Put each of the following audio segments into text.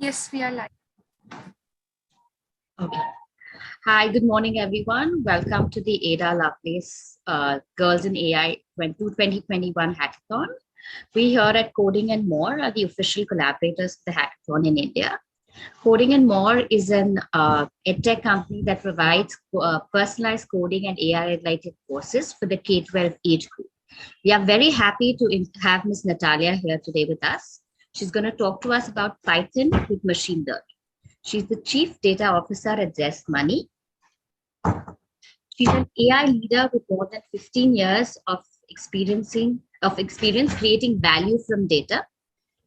Yes, we are live. Okay. Hi, good morning, everyone. Welcome to the Ada Lovelace Girls in AI 2021 Hackathon. We here at Coding and More are the official collaborators of the hackathon in India. Coding and More is an edtech company that provides personalized coding and AI-related courses for the K-12 age group. We are very happy to have Ms. Natalia here today with us. She's going to talk to us about Python with machine learning. She's the Chief Data Officer at Zest Money. She's an AI leader with more than 15 years of experience creating value from data.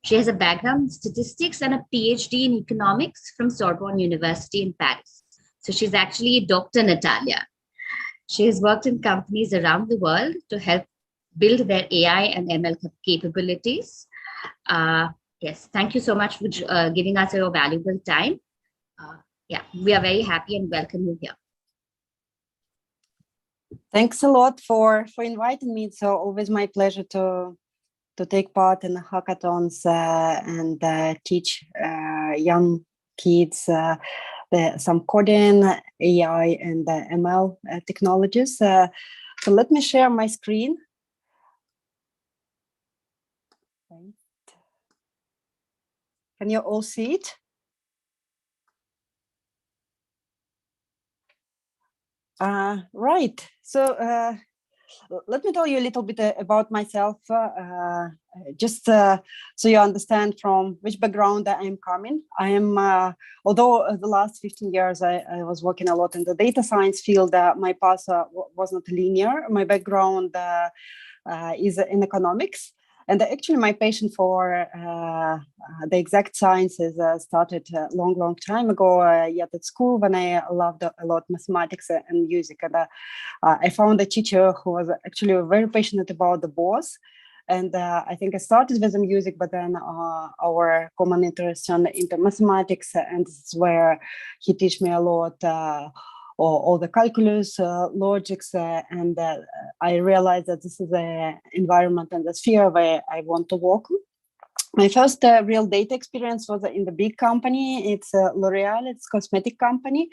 She has a background in statistics and a PhD in economics from Sorbonne University in Paris. So she's actually Dr. Natalia. She has worked in companies around the world to help build their AI and ML capabilities. Yes, thank you so much for giving us your valuable time. Yeah, we are very happy and welcome you here. Thanks a lot for inviting me. It's always my pleasure to take part in the hackathons and teach young kids some coding, AI, and ML technologies. So let me share my screen. Can you all see it? Right. So let me tell you a little bit about myself, just so you understand from which background I am coming. I am, although the last 15 years I was working a lot in the data science field, my path was not linear. My background is in economics. And actually, my passion for the exact sciences started a long time ago, yet at school when I loved a lot mathematics and music. And I found a teacher who was actually very passionate about the boss. And I think I started with the music, but then our common interest turned into mathematics. And this is where he taught me a lot. All the calculus, logics, and I realized that this is the environment and the sphere where I want to work. My first real data experience was in the big company. It's L'Oreal, it's a cosmetic company.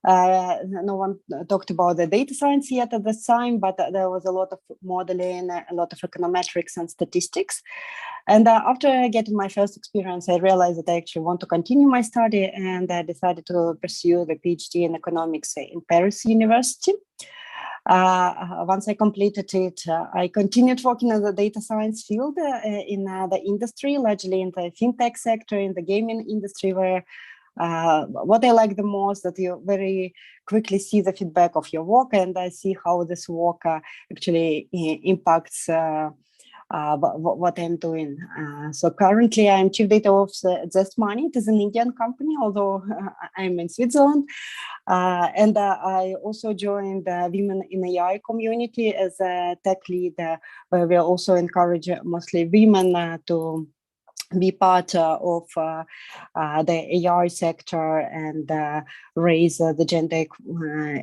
No one talked about the data science yet at this time, but there was a lot of modeling, a lot of econometrics and statistics. And after getting my first experience, I realized that I actually want to continue my study, and I decided to pursue the PhD in economics in Paris University. Once I completed it, I continued working in the data science field in the industry, largely in the fintech sector, in the gaming industry, where what I like the most that you very quickly see the feedback of your work and see how this work actually impacts what I'm doing. So currently I'm Chief Data Officer at Zest Money. It is an Indian company, although I'm in Switzerland. And I also joined the Women in AI community as a tech lead, where we also encourage mostly women to be part of the AI sector and raise the gender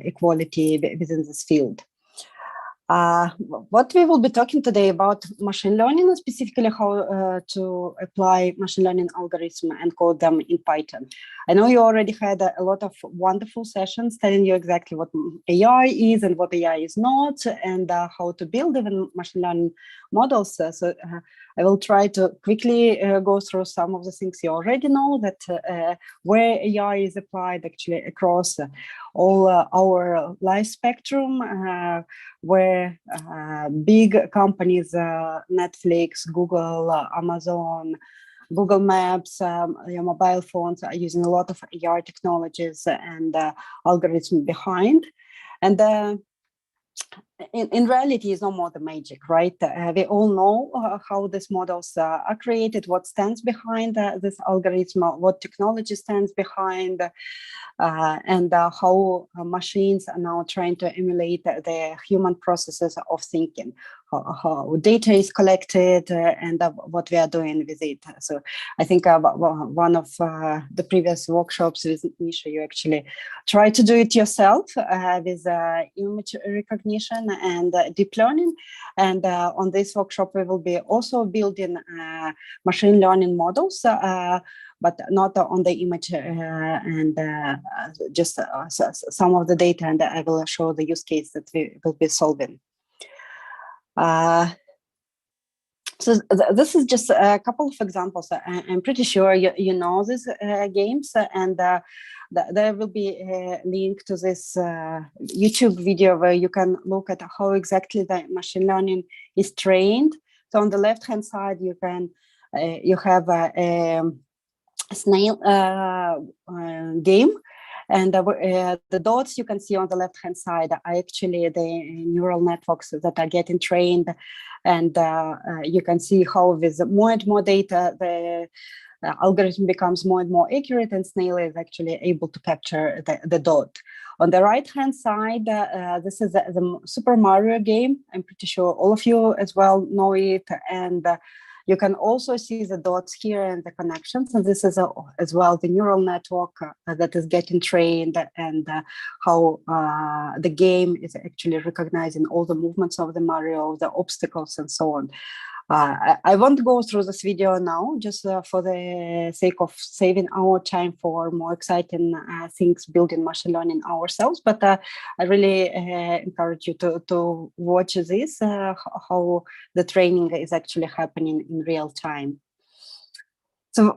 equality within this field. What we will be talking today about machine learning, and specifically how to apply machine learning algorithm and code them in Python. I know you already had a lot of wonderful sessions telling you exactly what AI is and what AI is not, and how to build even machine learning models. So I will try to quickly go through some of the things you already know, that where AI is applied actually across all our life spectrum, where big companies, Netflix, Google, Amazon, Google Maps, your mobile phones are using a lot of AI technologies and algorithms behind. And in reality, it's no more the magic, right? We all know how these models are created, what stands behind this algorithm, what technology stands behind, and how machines are now trying to emulate the human processes of thinking, how data is collected, and what we are doing with it. So I think one of the previous workshops with Nisha, you actually try to do it yourself with image recognition and deep learning. And on this workshop, we will be also building machine learning models but not on the image and just some of the data, and I will show the use case that we will be solving. So this is just a couple of examples. I'm pretty sure you know these games, and there will be a link to this YouTube video where you can look at how exactly the machine learning is trained. So on the left-hand side, you can you have a snail game, and the dots you can see on the left-hand side are actually the neural networks that are getting trained. And you can see how with more and more data, the algorithm becomes more and more accurate, and snail is actually able to capture the dot. On the right-hand side, this is the Super Mario game. I'm pretty sure all of you as well know it. And you can also see the dots here and the connections. And this is as well the neural network that is getting trained, and how the game is actually recognizing all the movements of the Mario, the obstacles, and so on. I won't go through this video now, just for the sake of saving our time for more exciting things building machine learning ourselves. But I really encourage you to watch this, how the training is actually happening in real time. So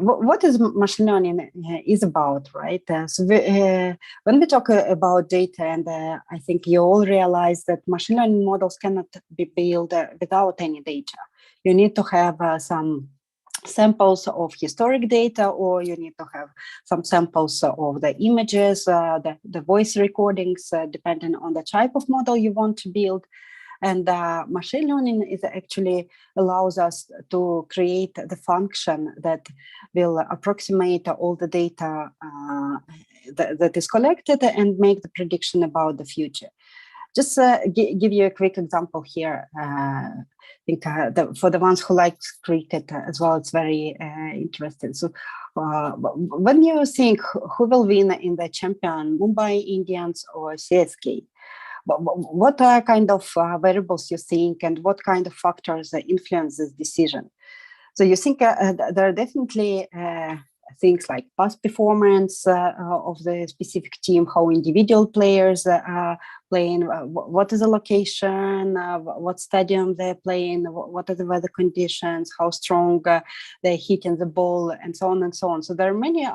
what is machine learning is about, right? When we talk about data, and I think you all realize that machine learning models cannot be built without any data. You need to have some samples of historic data, or you need to have some samples of the images, the voice recordings, depending on the type of model you want to build. And machine learning is actually allows us to create the function that will approximate all the data that is collected and make the prediction about the future. Just give you a quick example here. I think for the ones who like cricket as well, it's very interesting. So when you think who will win in the champion, Mumbai Indians or CSK? What are kind of variables you think, and what kind of factors influence this decision? So you think there are definitely things like past performance of the specific team, how individual players are playing, what is the location, what stadium they're playing, what are the weather conditions, how strong they're hitting the ball, and so on and so on. So there are many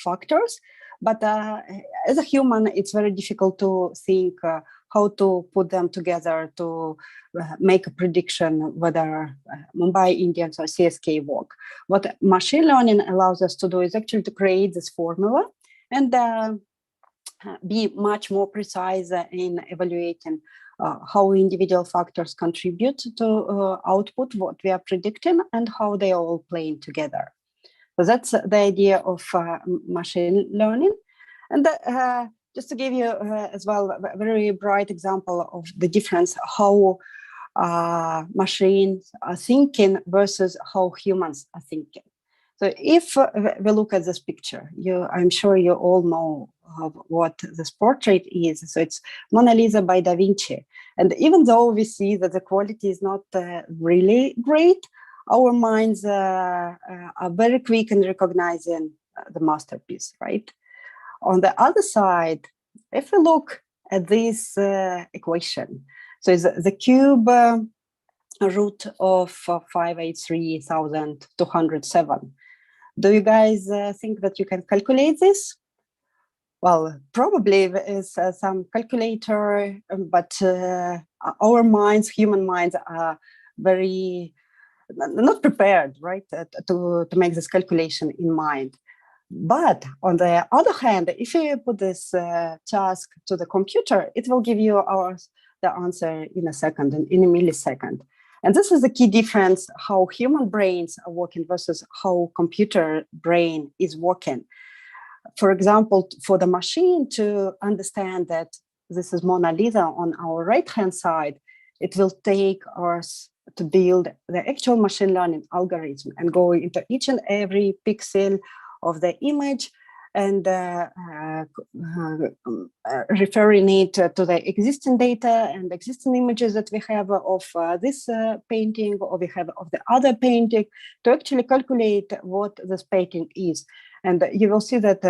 factors, but as a human, it's very difficult to think how to put them together to make a prediction whether Mumbai Indians or CSK work. What machine learning allows us to do is actually to create this formula and be much more precise in evaluating how individual factors contribute to output, what we are predicting, and how they are all playing together. So that's the idea of machine learning. And just to give you as well a very bright example of the difference, how machines are thinking versus how humans are thinking. So if we look at this picture, I'm sure you all know what this portrait is. So it's Mona Lisa by Da Vinci. And even though we see that the quality is not really great, our minds are very quick in recognizing the masterpiece, right? On the other side, if we look at this equation, so it's the cube root of 583,207. Do you guys think that you can calculate this? Well, probably is some calculator, but our minds, human minds, are very not prepared, right, to make this calculation in mind. But on the other hand, if you put this task to the computer, it will give you the answer in a second, in a millisecond. And this is the key difference, how human brains are working versus how computer brain is working. For example, for the machine to understand that this is Mona Lisa on our right-hand side, it will take us to build the actual machine learning algorithm and go into each and every pixel of the image and referring it to the existing data and existing images that we have of this painting, or we have of the other painting, to actually calculate what this painting is. And you will see that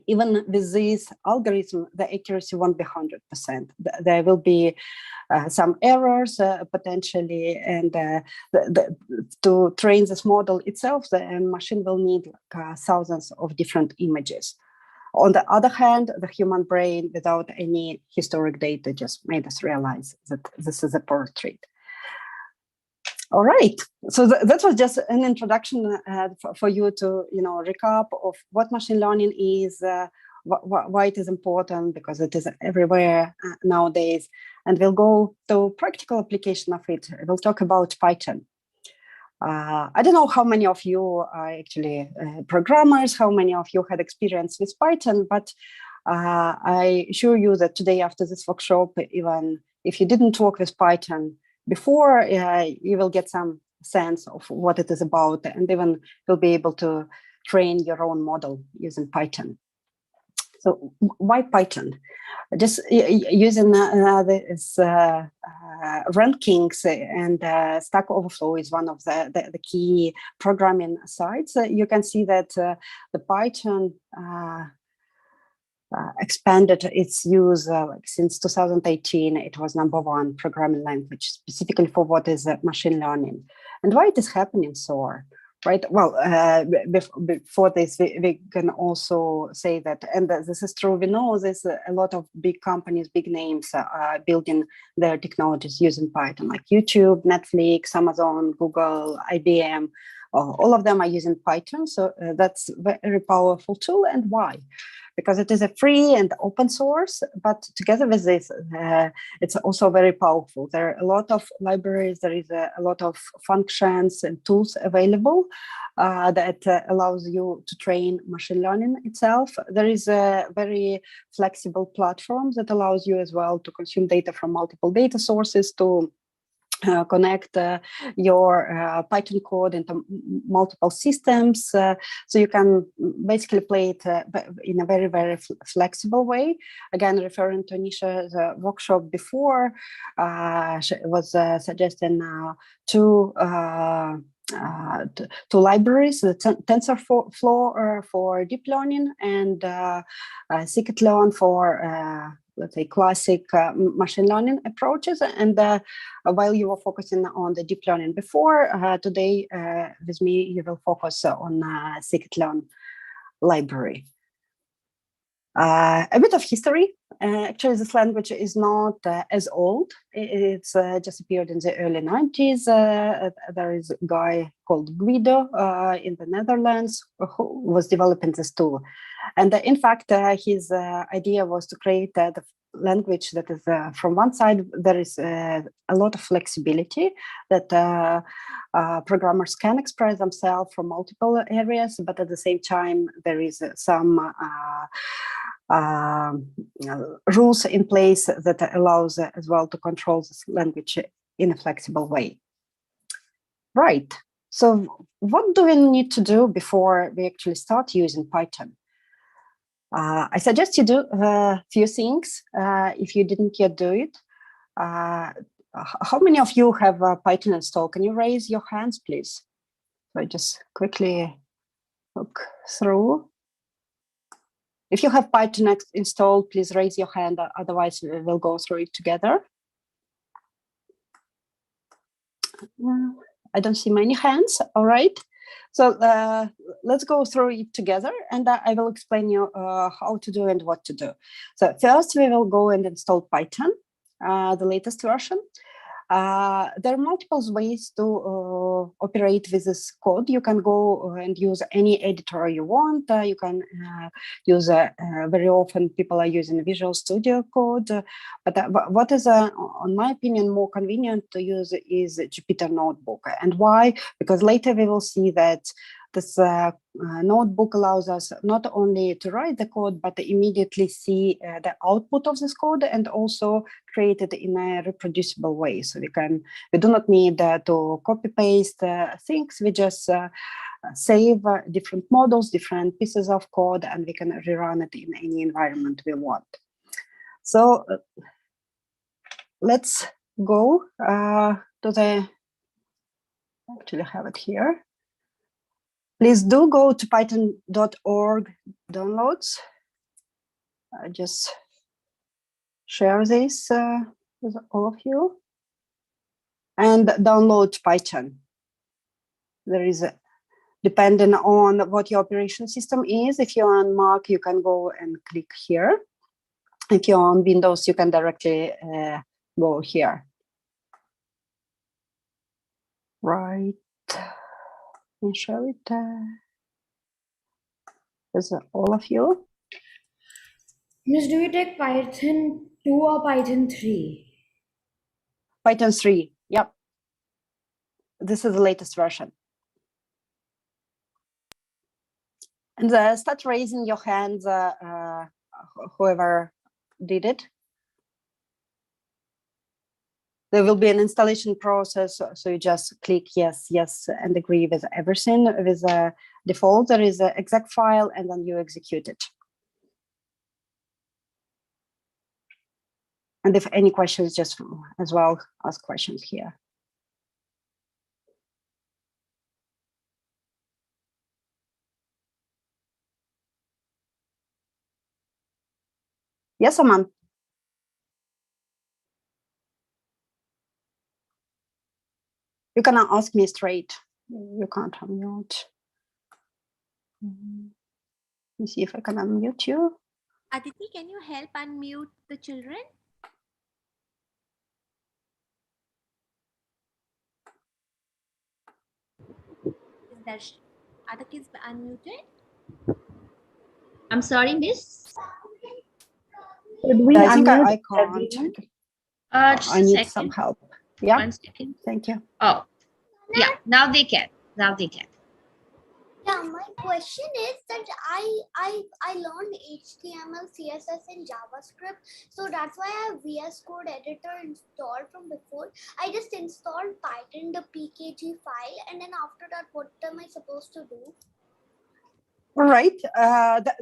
even with this algorithm, the accuracy won't be 100%. There will be some errors potentially, and to train this model itself, the machine will need thousands of different images. On the other hand, the human brain, without any historic data, just made us realize that this is a portrait. All right, so that was just an introduction for you to, recap of what machine learning is, why it is important, because it is everywhere nowadays, and we'll go to practical application of it. We'll talk about Python. I don't know how many of you are actually programmers, how many of you had experience with Python, but I assure you that today after this workshop, even if you didn't work with Python before, you will get some sense of what it is about, and even you'll be able to train your own model using Python. So why Python? Just using this rankings, and Stack Overflow is one of the key programming sites. You can see that the Python expanded its use since 2018. It was #1 programming language specifically for what is machine learning. And why it is happening so, right? Well, before this, we can also say that, and this is true, we know there's a lot of big companies, big names building their technologies using Python, like YouTube, Netflix, Amazon, Google, IBM. All of them are using Python. So that's a very powerful tool. And why? Because it is a free and open source, but together with this, it's also very powerful. There are a lot of libraries, there is a lot of functions and tools available that allows you to train machine learning itself. There is a very flexible platform that allows you as well to consume data from multiple data sources, to connect your Python code into multiple systems. So you can basically play it in a very, very flexible way. Again, referring to Nisha's workshop before, she was suggesting two libraries, the TensorFlow for deep learning, and scikit-learn for let's say classic machine learning approaches. And while you were focusing on the deep learning before, today with me you will focus on scikit-learn library. A bit of history. Actually, this language is not as old. It's just appeared in the early 90s. There is a guy called Guido in the Netherlands who was developing this tool. And in fact, his idea was to create the language that is, from one side, there is a lot of flexibility that programmers can express themselves from multiple areas, but at the same time, there is some rules in place that allows as well to control this language in a flexible way. Right. So what do we need to do before we actually start using Python? I suggest you do a few things if you didn't yet do it. How many of you have Python installed? Can you raise your hands, please? So I just quickly look through. If you have Python installed, please raise your hand. Otherwise, we'll go through it together. I don't see many hands. All right. So let's go through it together, and I will explain you how to do and what to do. So first, we will go and install Python, the latest version. There are multiple ways to operate with this code. You can go and use any editor you want. You can use, very often people are using Visual Studio Code, but what is, in my opinion, more convenient to use is Jupyter Notebook. And why? Because later we will see that this notebook allows us not only to write the code, but to immediately see the output of this code and also create it in a reproducible way. So we do not need to copy paste things. We just save different models, different pieces of code, and we can rerun it in any environment we want. So let's go to the, actually have it here. Please do go to python.org downloads. Just share this with all of you and download Python. There is a, depending on what your operation system is, if you're on Mac, you can go and click here. If you're on Windows, you can directly go here. Right. Let me show it with all of you. Miss, do you take Python 2 or Python 3? Python 3, yep. This is the latest version. And start raising your hands, whoever did it. There will be an installation process, so you just click yes, yes, and agree with everything. With a default, there is an exec file, and then you execute it. And if any questions, just as well ask questions here. Yes, Aman. You cannot ask me straight. You can't unmute. Let me see if I can unmute you. Aditi, can you help unmute the children? Is that are the kids unmuted? I'm sorry, miss. Could we I think unmute I can't. everyone? Just I a need second. some help. Yeah. 1 second. Thank you. Oh, yeah. Now they can. Now they can. Yeah, my question is that I learned HTML, CSS, and JavaScript, so that's why I have VS Code editor installed from before. I just installed Python, the PKG file, and then after that, what am I supposed to do? All right.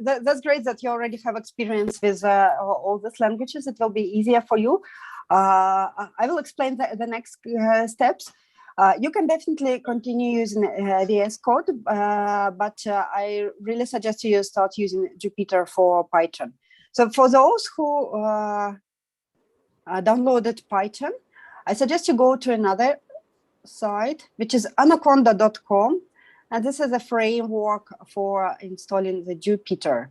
That's great that you already have experience with all these languages. It will be easier for you. I will explain the next steps. You can definitely continue using VS Code, but I really suggest you start using Jupyter for Python. So for those who downloaded Python, I suggest you go to another site, which is anaconda.com. And this is a framework for installing the Jupyter.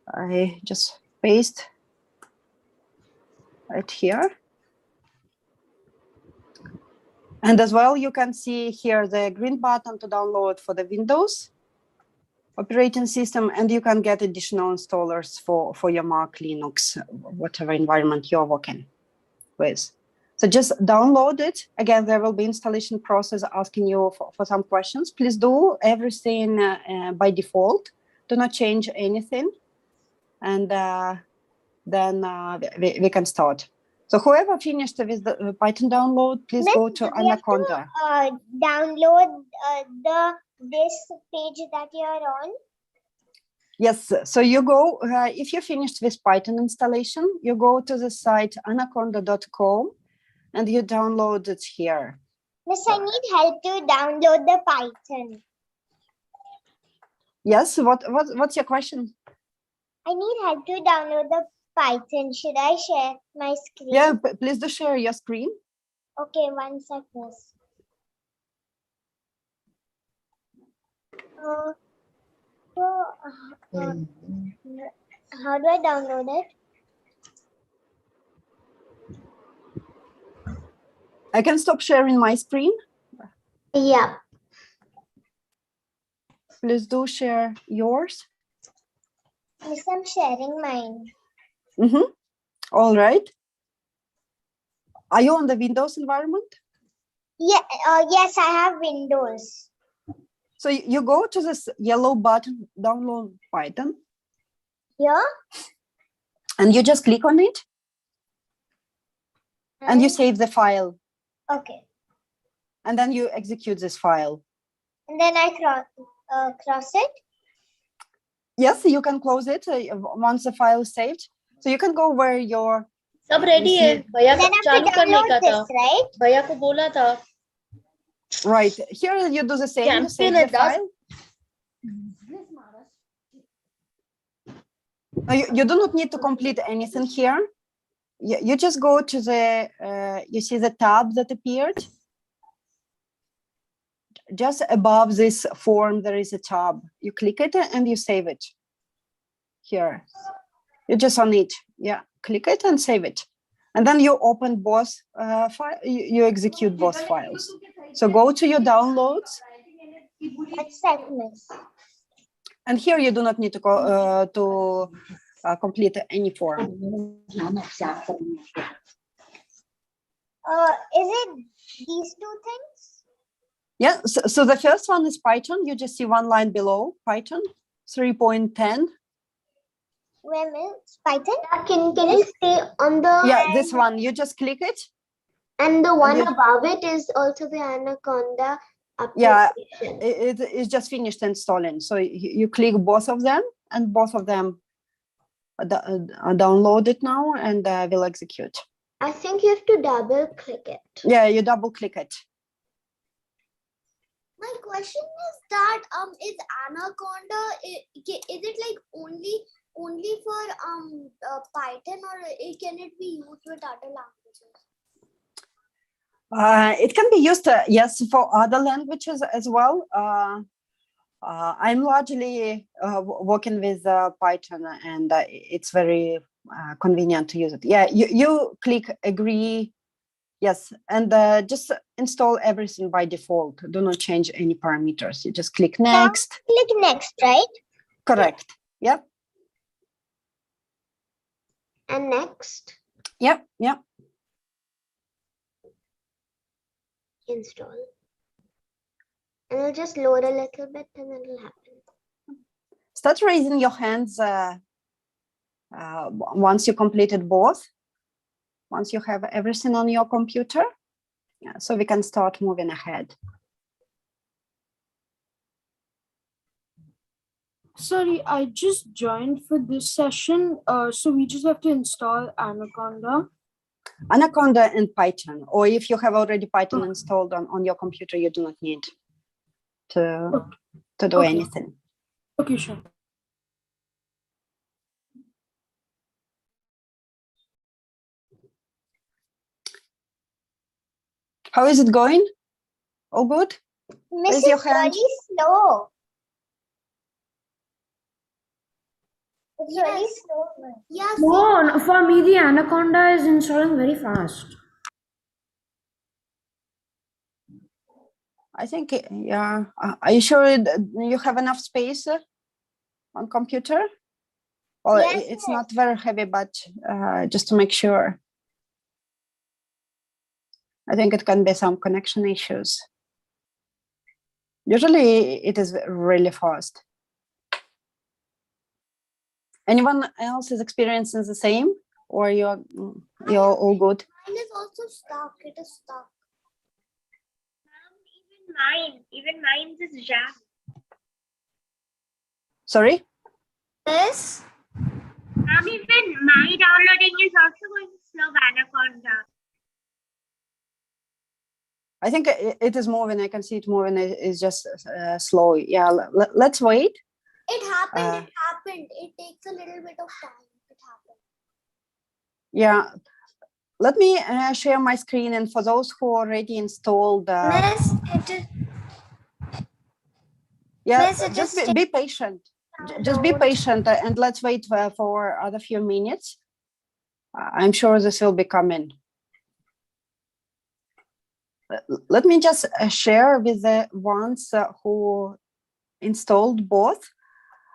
I just paste it here. And as well, you can see here the green button to download for the Windows operating system, and you can get additional installers for your Mac, Linux, whatever environment you're working with. So just download it. Again, there will be installation process asking you for some questions. Please do everything by default. Do not change anything. And then we can start. So whoever finished with the Python download, please go to Anaconda. Download this page that you're on. Yes, so you go, if you finished with Python installation, you go to the site anaconda.com and you download it here. Miss, I need help to download the Python. Yes, what's your question? I need help to download the Python. Should I share my screen? Yeah, please do share your screen. Okay, 1 second. How do I download it? I can stop sharing my screen. Yeah. Please do share yours. Miss, I'm sharing mine. All right. Are you on the Windows environment? Yeah. Yes, I have Windows. So you go to this yellow button, download Python. Yeah. And you just click on it. And you save the file. Okay. And then you execute this file. And then I cross it? Yes, you can close it once the file is saved. So you can go where your सब ready है भैया Then I have चालू to करने का download था this, right? भैया को बोला था right here. You do the same. You save Champion the it does. file. You do not need to complete anything here. You just go to the you see the tab that appeared just above this form. There is a tab. You click it and you save it here. You just on it. Yeah, click it and save it. And then you open both file. You execute both files. So go to your downloads. That's that, miss. And here you do not need to go complete any form. Is it these two things? Yeah. So the first one is Python. You just see one line below Python 3.10. Where is Python? Can you stay on the? Yeah, this one. You just click it. And the one you- above it is also the Anaconda Yeah, application. it is just finished installing. So you click both of them, and both of them are downloaded now and will execute. I think you have to double click it. Yeah, you double click it. My question is that is Anaconda is it like only for Python, or can it be used with other languages? It can be used, yes, for other languages as well. I'm largely working with Python, and it's very convenient to use it. Yeah, you click agree, yes, and just install everything by default. Do not change any parameters. You just click next. Click next, right? Correct. Yep. And next, Yep. Yep. install. And it'll just load a little bit and then it'll happen. Start raising your hands once you completed both. Once you have everything on your computer, yeah, so we can start moving ahead. Sorry, I just joined for this session. So we just have to install Anaconda. Anaconda and Python, or if you have already Python installed on your computer, you do not need to do anything. Okay, sure. How is it going? All good? Raise your hand. Really slow. It's really slow. Yes. No, for me, the Anaconda is installing very fast. I think, yeah. Are you sure you have enough space on computer? Well, Yes, it's not very heavy, but just to make sure. I think it can be some connection issues. Usually it is really fast. Anyone else is experiencing the same, or you're all good? Mine is also stuck. It is stuck. Even mine is jammed. Sorry? Yes. Even my downloading is also going slow, Anaconda. I think it is moving. I can see it moving. It's just slow. Yeah, let's wait. It happened. It happened. It takes a little bit of time. It happened. Yeah. Let me share my screen, and for those who already installed, Miss, it is. yeah, Miss, it just is be patient. Just be patient, and let's wait for other few minutes. I'm sure this will be coming. Let me just share with the ones who installed both.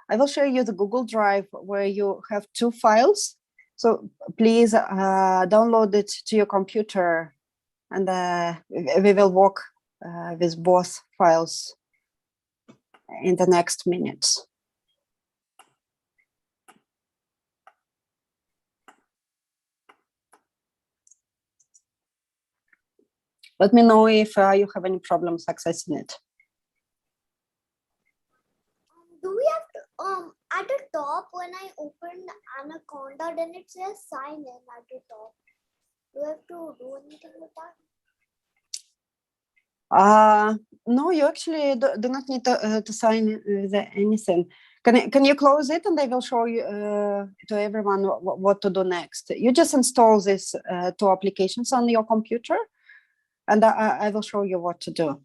I will show you the Google Drive where you have two files. So please download it to your computer, and we will work with both files in the next minutes. Let me know if you have any problems accessing it. Anaconda, then it says sign in at the top. Do I have to do anything with that? No, you actually do not need to sign anything. Can you close it, and I will show you to everyone what to do next. You just install these two applications on your computer, and I will show you what to do.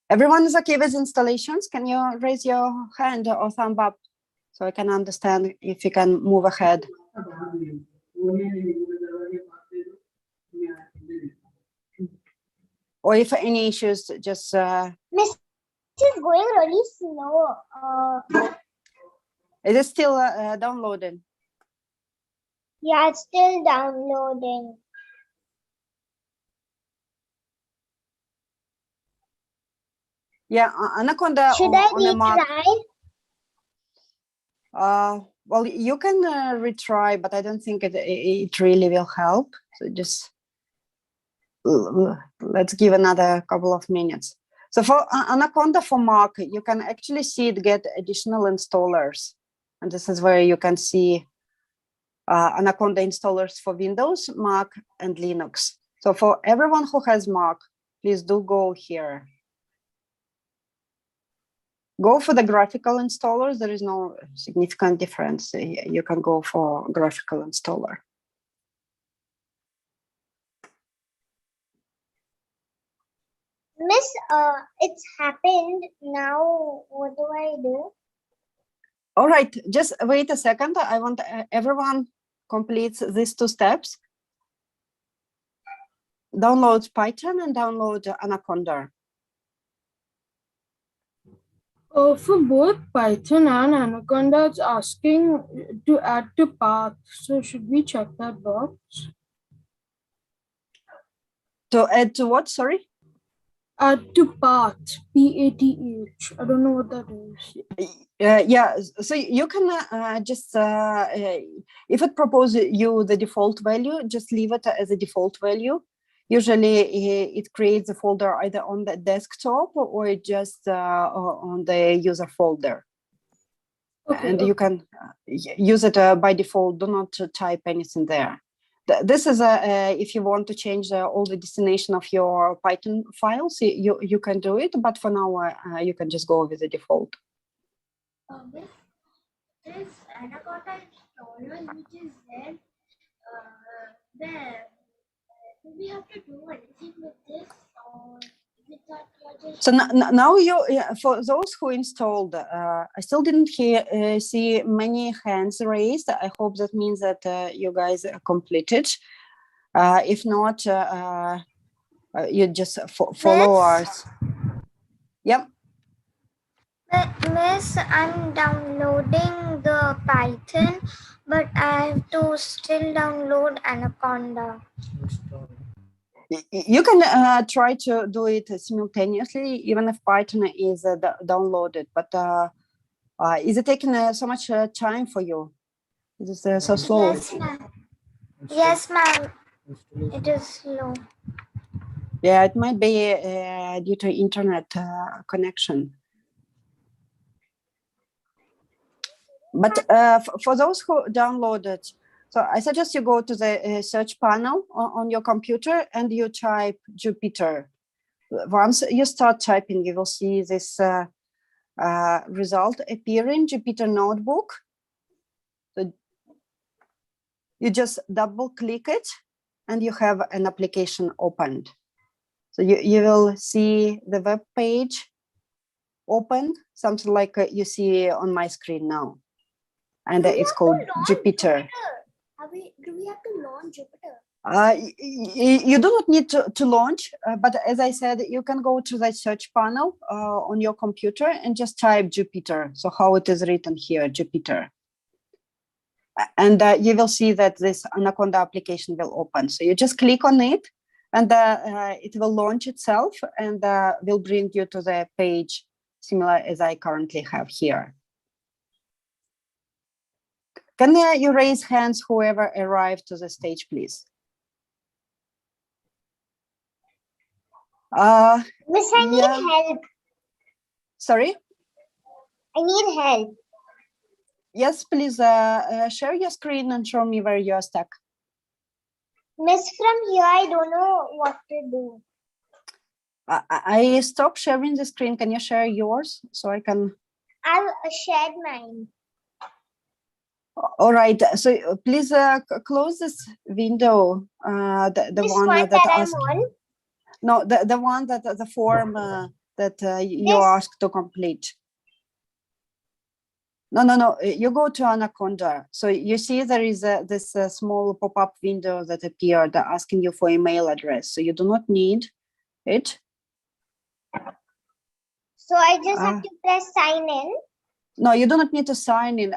Everyone is okay with installations? Can you raise your hand or thumb up so I can understand if you can move ahead? Or if any issues, just... Miss, is going really slow. It is still downloading. Yeah, it's still downloading. Yeah, Anaconda Should I on a Mac. retry? Well, you can retry, but I don't think it really will help. So just let's give another couple of minutes. So for Anaconda for Mac, you can actually see it get additional installers. And this is where you can see Anaconda installers for Windows, Mac, and Linux. So for everyone who has Mac, please do go here. Go for the graphical installers. There is no significant difference. You can go for graphical installer. Miss, it's happened. Now, what do I do? All right, just wait a second. I want everyone completes these two steps. Download Python and download Anaconda. For both Python and Anaconda, it's asking to add to path. So should we check that box? To add to what, sorry? Add to path, P-A-T-H. I don't know what that is. Yeah, so you can just, if it proposes you the default value, just leave it as a default value. Usually it creates a folder either on the desktop or just on the user folder. Okay, and you can use it by default. Do not type anything there. This is if you want to change all the destination of your Python files, you can do it. But for now, you can just go with the default. This Anaconda installer, which is there. Do we have to do anything with this, or is that just... So now you, for those who installed, I still didn't see many hands raised. I hope that means that you guys completed. If not, you just follow us. Yep. Miss, I'm downloading the Python, but I have to still download Anaconda. You can try to do it simultaneously, even if Python is downloaded. But is it taking so much time for you? Is it so slow? Yes, ma'am. Yes, ma'am. It is slow. Yeah, it might be due to internet connection. But for those who downloaded, so I suggest you go to the search panel on your computer and you type Jupyter. Once you start typing, you will see this result appearing, Jupyter Notebook. So you just double click it and you have an application opened. So you will see the web page open, something like you see on my screen now. And it's called Jupyter. Do we have to launch Jupyter? You do not need to launch, but as I said, you can go to the search panel on your computer and just type Jupyter. So how it is written here, Jupyter. And you will see that this Anaconda application will open. So you just click on it and it will launch itself and will bring you to the page similar as I currently have here. Can you raise hands, whoever arrived to the stage, please? Miss, I need help. Sorry? I need help. Yes, please share your screen and show me where you are stuck. Miss, from here, I don't know what to do. I stopped sharing the screen. Can you share yours so I can? I've shared mine. All right. So please close this window. The This one one that I'm asks. on. No, the one that the form that you This? asked to complete. No. You go to Anaconda. So you see there is this small pop-up window that appeared asking you for email address. So you do not need it. So I just have to press sign in. No, you do not need to sign in.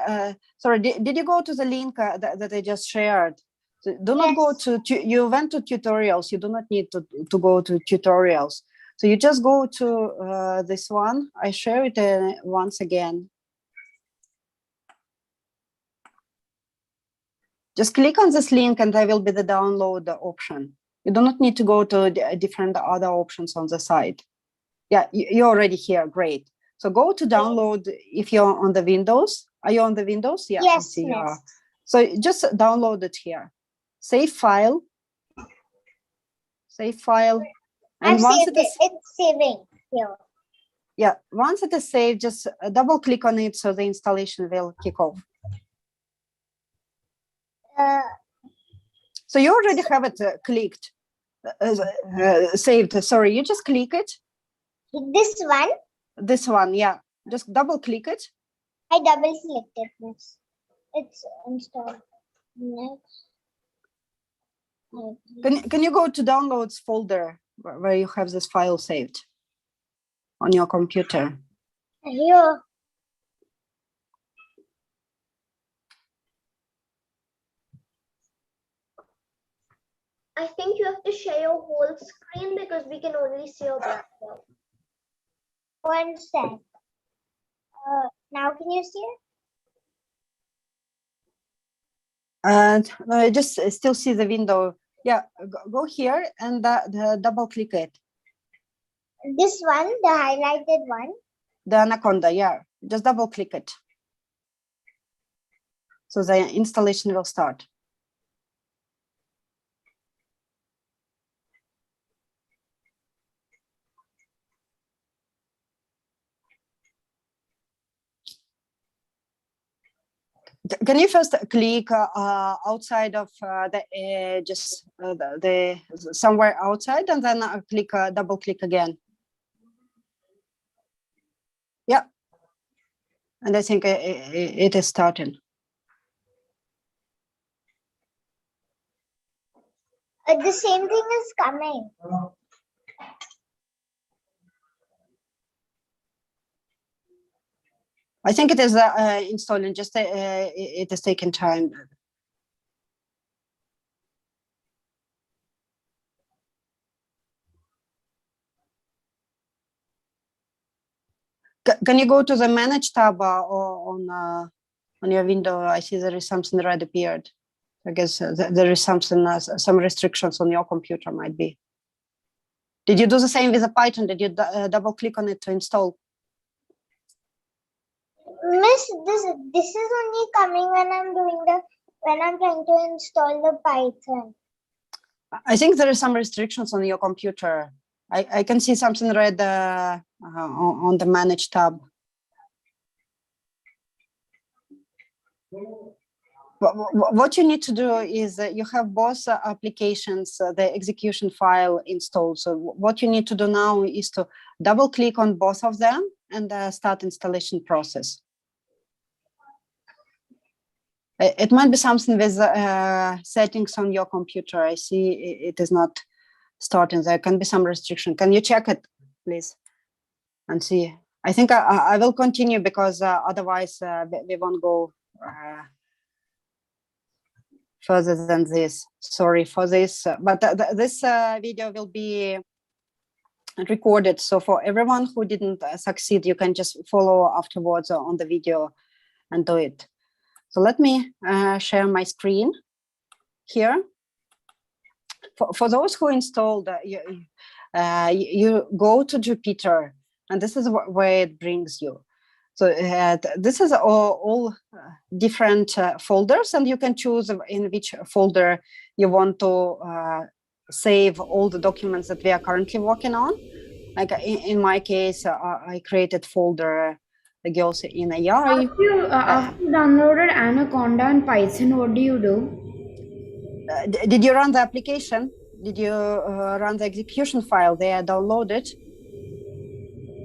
Sorry, did you go to the link that I just shared? So do not go to, you went to tutorials. You do not need to go to tutorials. So you just go to this one. I share it once again. Just click on this link and there will be the download option. You do not need to go to different other options on the site. Yeah, you're already here, great. So go to download if you're on the Windows. Are you on the Windows? Yeah, yes, I see you are. So just download it here. Save file. Save file. And once it's saving here. Yeah, once it is saved, just double click on it so the installation will kick off. So you already have it clicked, saved. Sorry, you just click it. This one? This one, yeah. Just double click it. I double clicked it, miss. It's installed. Next. Can you go to downloads folder where you have this file saved on your computer? Here. I think you have to share your whole screen because we can only see your background. 1 sec. Now can you see it? And I just still see the window. Yeah, go here and double click it. This one, the highlighted one. The Anaconda, yeah. Just double click it. So the installation will start. Can you first click outside of the somewhere outside and then click double click again? Yeah. And I think it is starting. The same thing is coming. I think it is installing, just it is taking time. Can you go to the Manage tab on your window? I see there is something red appeared. I guess there is something, some restrictions on your computer might be. Did you do the same with the Python? Did you double click on it to install? Miss, this is only coming when I'm trying to install the Python. I think there are some restrictions on your computer. I can see something red on the Manage tab. What you need to do is you have both applications, the execution file installed. So what you need to do now is to double click on both of them and start installation process. It might be something with settings on your computer. I see it is not starting. There can be some restriction. Can you check it, please, and see? I think I will continue because otherwise we won't go further than this. Sorry for this, but this video will be recorded. So for everyone who didn't succeed, you can just follow afterwards on the video and do it. So let me share my screen here. For those who installed, you go to Jupyter, and this is where it brings you. So this is all different folders, and you can choose in which folder you want to save all the documents that we are currently working on. Like in my case, I created folder Girls in AI. After you downloaded Anaconda and Python, what do you do? Did you run the application? Did you run the execution file? They are downloaded.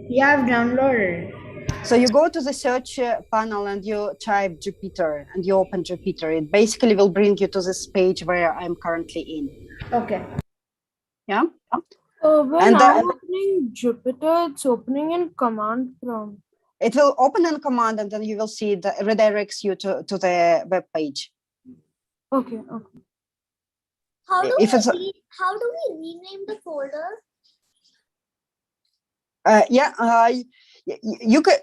Yeah, I've downloaded. So you go to the search panel and you type Jupyter and you open Jupyter. It basically will bring you to this page where I'm currently in. Okay. Yeah. When I'm opening Jupyter, it's opening in command prompt. It will open in command, and then you will see it redirects you to the web page. Okay. How do we rename the folder? You could.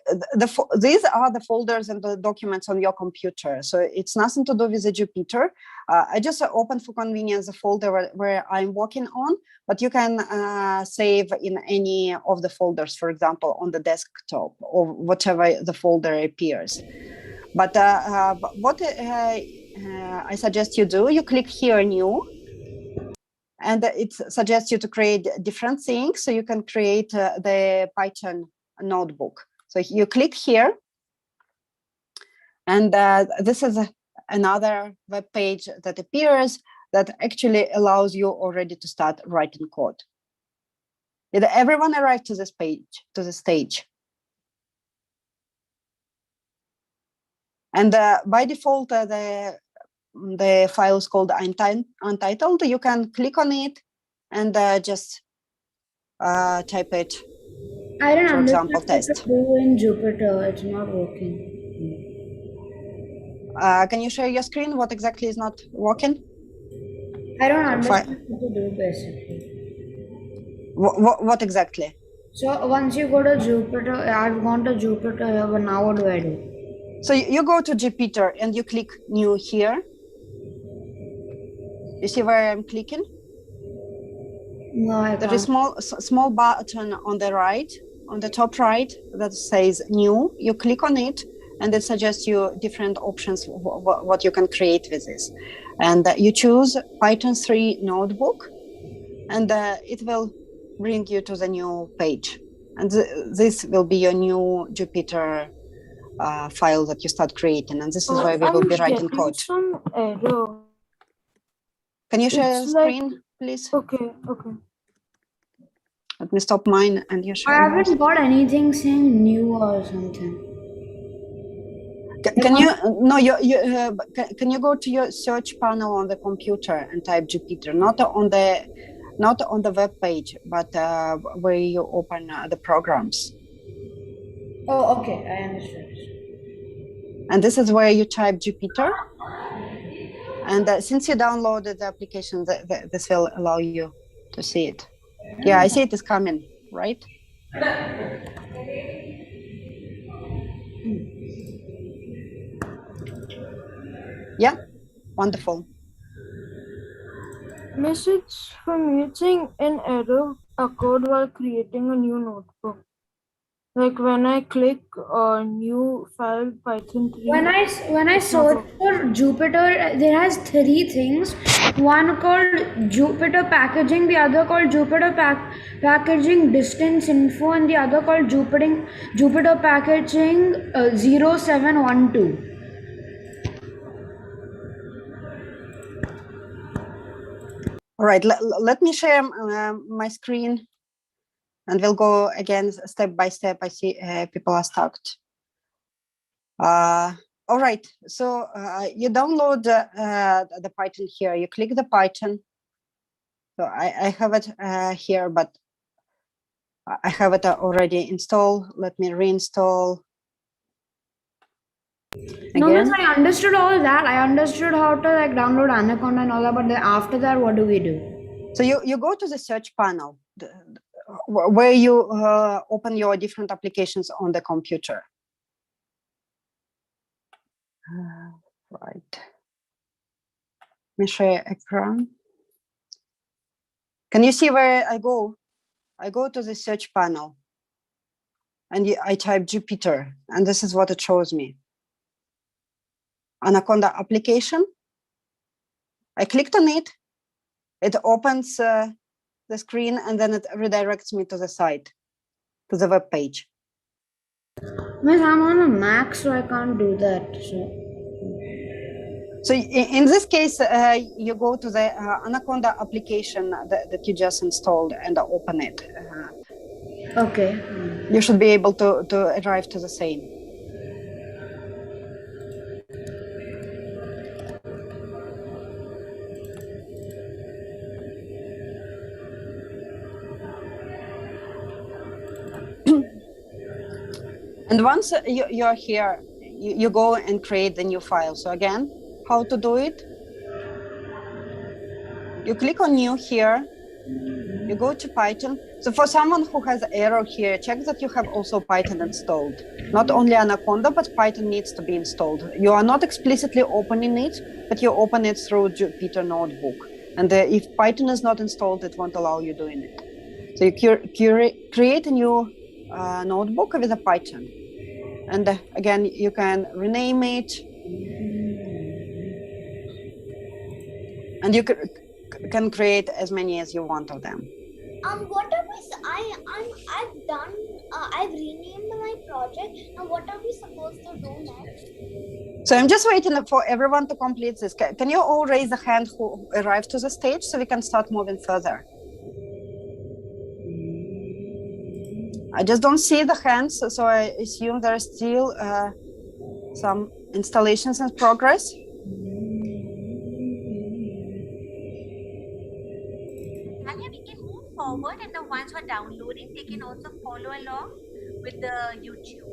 These are the folders and the documents on your computer, so it's nothing to do with the Jupyter. I just open for convenience the folder where I'm working on, but you can save in any of the folders, for example, on the desktop or whatever the folder appears. But what I suggest you do, you click here, New, and it suggests you to create different things. So you can create the Python notebook. So you click here, and this is another web page that appears that actually allows you already to start writing code. Did everyone arrive to this page, to the stage? And by default, the file is called untitled. You can click on it and just type it. I don't for example, understand test. what to do in Jupyter. It's not working. Can you share your screen? What exactly is not working? I don't understand what to do basically. What exactly? So once you go to Jupyter, I've gone to Jupyter, but now what do I do? So you go to Jupyter and you click New here. You see where I'm clicking? No, I There is can't. small button on the right, on the top right, that says New. You click on it, and it suggests you different options what you can create with this. And you choose Python 3 notebook, and it will bring you to the new page. And this will be your new Jupyter file that you start creating. And this is where we will be writing code. Some error. Can you share the screen, please? Okay. Let me stop mine and you share. I haven't got anything saying new or something. Can you can you go to your search panel on the computer and type Jupyter, not on the web page, but where you open the programs. Oh, okay, I understood. And this is where you type Jupyter. And since you downloaded the application, this will allow you to see it. Yeah, I see it is coming, right? Yeah, wonderful. Message from using an error occurred while creating a new notebook. Like when I click new file Python 3. When I search for Jupyter, there has three things. One called Jupyter packaging, the other called Jupyter packaging distance info, and the other called Jupyter packaging 0712. All right, let me share my screen and we'll go again step by step. I see people are stuck. All right, so you download the Python here. You click the Python. So I have it here, but I have it already installed. Let me reinstall. No, miss, I understood all that. I understood how to like download Anaconda and all that, but then after that, what do we do? So you go to the search panel where you open your different applications on the computer. Right. Let me share Ekran. Can you see where I go? I go to the search panel. and I type Jupyter, and this is what it shows me. Anaconda application. I clicked on it. It opens the screen, and then it redirects me to the site, to the web page. Miss, I'm on a Mac, so I can't do that. So in this case, you go to the Anaconda application that you just installed and open it. Okay. You should be able to arrive to the same. And once you're here, you go and create the new file. So again, how to do it? You click on new here. You go to Python. So for someone who has error here, check that you have also Python installed. Not only Anaconda, but Python needs to be installed. You are not explicitly opening it, but you open it through Jupyter Notebook. And if Python is not installed, it won't allow you doing it. So you create a new notebook with a Python. And again, you can rename it. And you can create as many as you want of them. What are we? I've done. I've renamed my project. Now, what are we supposed to do next? So I'm just waiting for everyone to complete this. Can you all raise a hand who arrived to the stage so we can start moving further? I just don't see the hands, so I assume there are still some installations in progress. We can move forward, and the ones who are downloading, they can also follow along with the YouTube.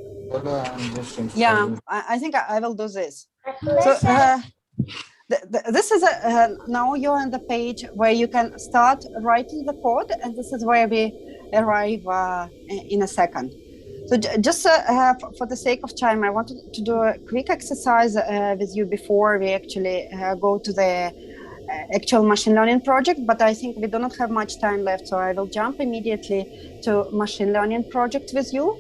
Yeah, I think I will do this. So this is now you're on the page where you can start writing the code, and this is where we arrive in a second. So just for the sake of time, I wanted to do a quick exercise with you before we actually go to the actual machine learning project, but I think we do not have much time left, so I will jump immediately to machine learning project with you.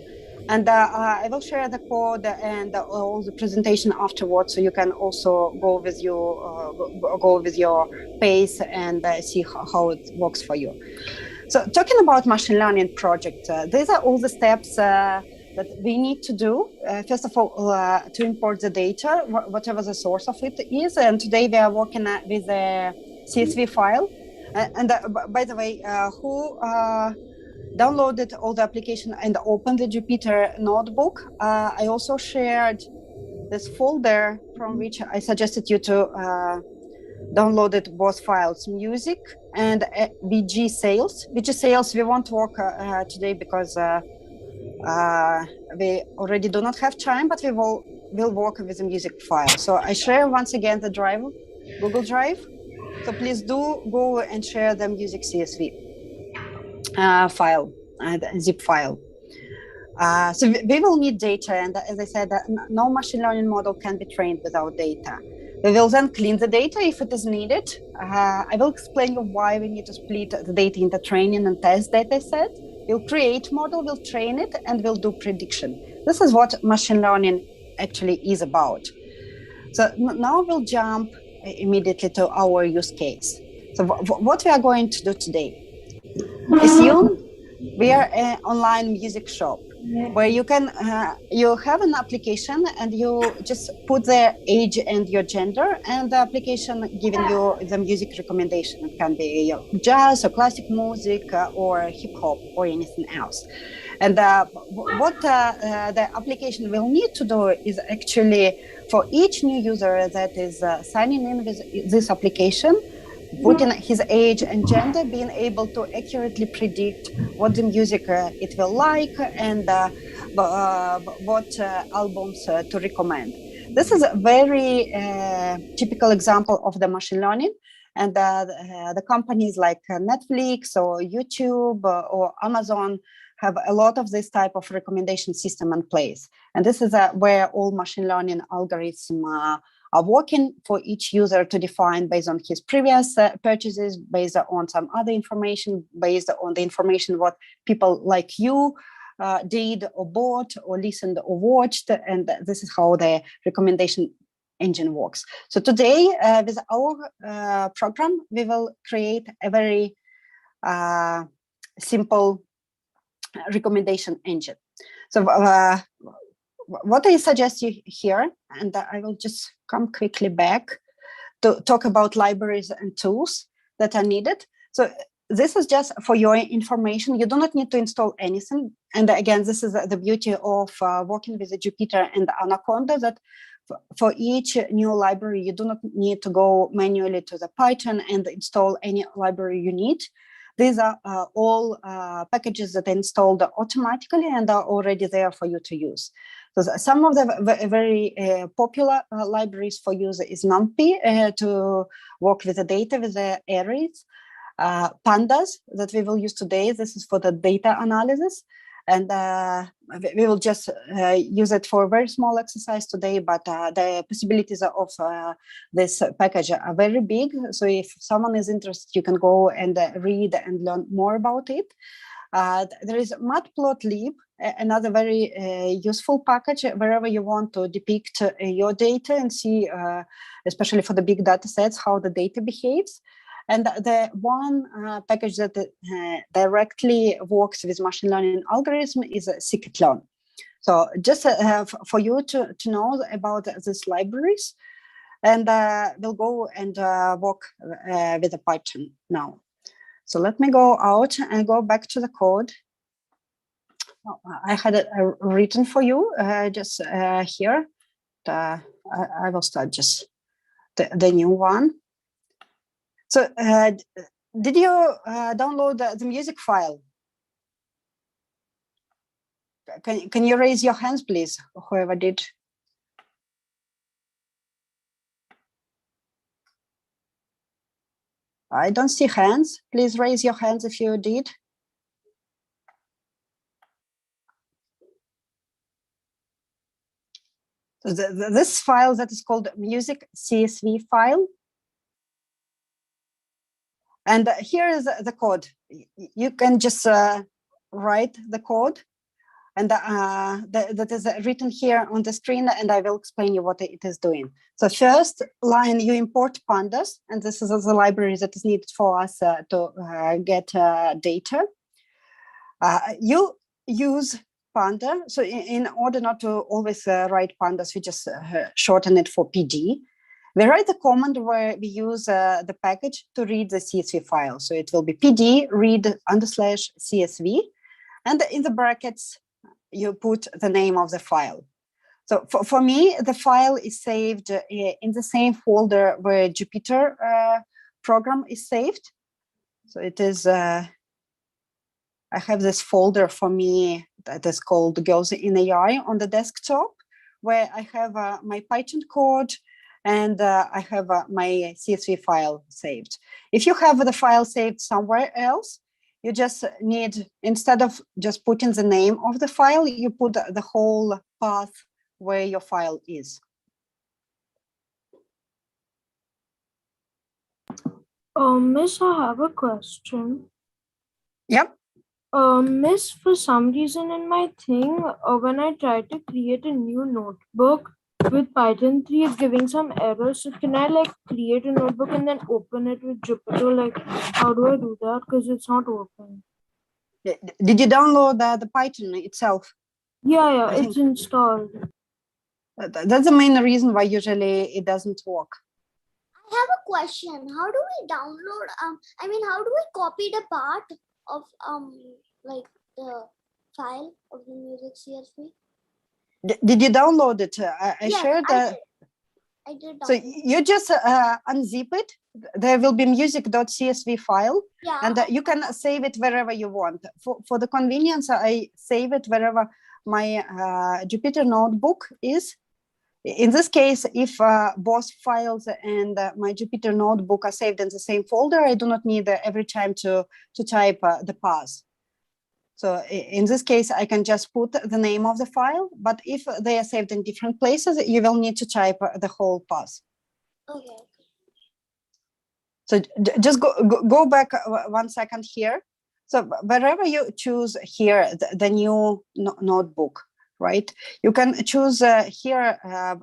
And I will share the code and all the presentation afterwards, so you can also go with your pace and see how it works for you. So talking about machine learning project, these are all the steps that we need to do. First of all, to import the data, whatever the source of it is. And today we are working with a CSV file. And by the way, who downloaded all the application and opened the Jupyter notebook, I also shared this folder from which I suggested you to downloaded both files, music and VG sales. VG sales we won't work today because we already do not have time, but we will work with the music file. So I share once again the drive, Google Drive. So please do go and share the music CSV file, zip file. So we will need data, and as I said, no machine learning model can be trained without data. We will then clean the data if it is needed. I will explain you why we need to split the data into training and test data set. We'll create model, we'll train it, and we'll do prediction. This is what machine learning actually is about. So now we'll jump immediately to our use case. So what we are going to do today. Assume we are an online music shop where you can you have an application and you just put the age and your gender, and the application giving you the music recommendation. It can be jazz or classic music or hip hop or anything else. And what the application will need to do is actually for each new user that is signing in with this application, putting his age and gender, being able to accurately predict what the music it will like and what albums to recommend. This is a very typical example of the machine learning. And the companies like Netflix or YouTube or Amazon have a lot of this type of recommendation system in place. And this is where all machine learning algorithms are working for each user to define based on his previous purchases, based on some other information, based on the information what people like you did or bought or listened or watched, and this is how the recommendation engine works. So today, with our program, we will create a very simple recommendation engine. So what I suggest you here, and I will just come quickly back to talk about libraries and tools that are needed. So this is just for your information. You do not need to install anything. And again, this is the beauty of working with the Jupyter and Anaconda, that for each new library, you do not need to go manually to the Python and install any library you need. These are all packages that are installed automatically and are already there for you to use. So some of the very popular libraries for use is NumPy to work with the data, with the arrays. Pandas that we will use today, this is for the data analysis. And we will just use it for a very small exercise today, but the possibilities of this package are very big. So if someone is interested, you can go and read and learn more about it. There is Matplotlib, another very useful package wherever you want to depict your data and see, especially for the big data sets, how the data behaves. And the one package that directly works with machine learning algorithm is scikit-learn. So just for you to know about these libraries, and we'll go and work with the Python now. So let me go out and go back to the code. I had it written for you just here. I will start just the new one. So did you download the music file? Can you raise your hands, please, whoever did? I don't see hands. Please raise your hands if you did. So this file that is called music CSV file. And here is the code. You can just write the code, and that is written here on the screen, and I will explain you what it is doing. So first line, you import pandas, and this is the library that is needed for us to get data. You use Panda. So in order not to always write pandas, we just shorten it for PD. We write the command where we use the package to read the CSV file. So it will be PD read /CSV, and in the brackets, you put the name of the file. So for me, the file is saved in the same folder where Jupyter program is saved. So it is, I have this folder for me that is called Girls in AI on the desktop, where I have my Python code, and I have my CSV file saved. If you have the file saved somewhere else, you just need, instead of just putting the name of the file, you put the whole path where your file is. Miss, I have a question. Yep. Miss, for some reason in my thing, when I try to create a new notebook with Python 3, it's giving some errors. So can I like create a notebook and then open it with Jupyter? Like, how do I do that? Because it's not open. Did you download the Python itself? Yeah, it's installed. That's the main reason why usually it doesn't work. I have a question. How do we download? I mean, how do we copy the part of like the file of the music CSV? Did you download it? I Yes, shared. I did. So you just unzip it. There will be music.csv file, Yeah. and you can save it wherever you want. For the convenience, I save it wherever my Jupyter notebook is. In this case, if both files and my Jupyter notebook are saved in the same folder, I do not need every time to type the path. So in this case, I can just put the name of the file, but if they are saved in different places, you will need to type the whole path. Okay. So just go back 1 second here. So wherever you choose here the new notebook, right? You can choose here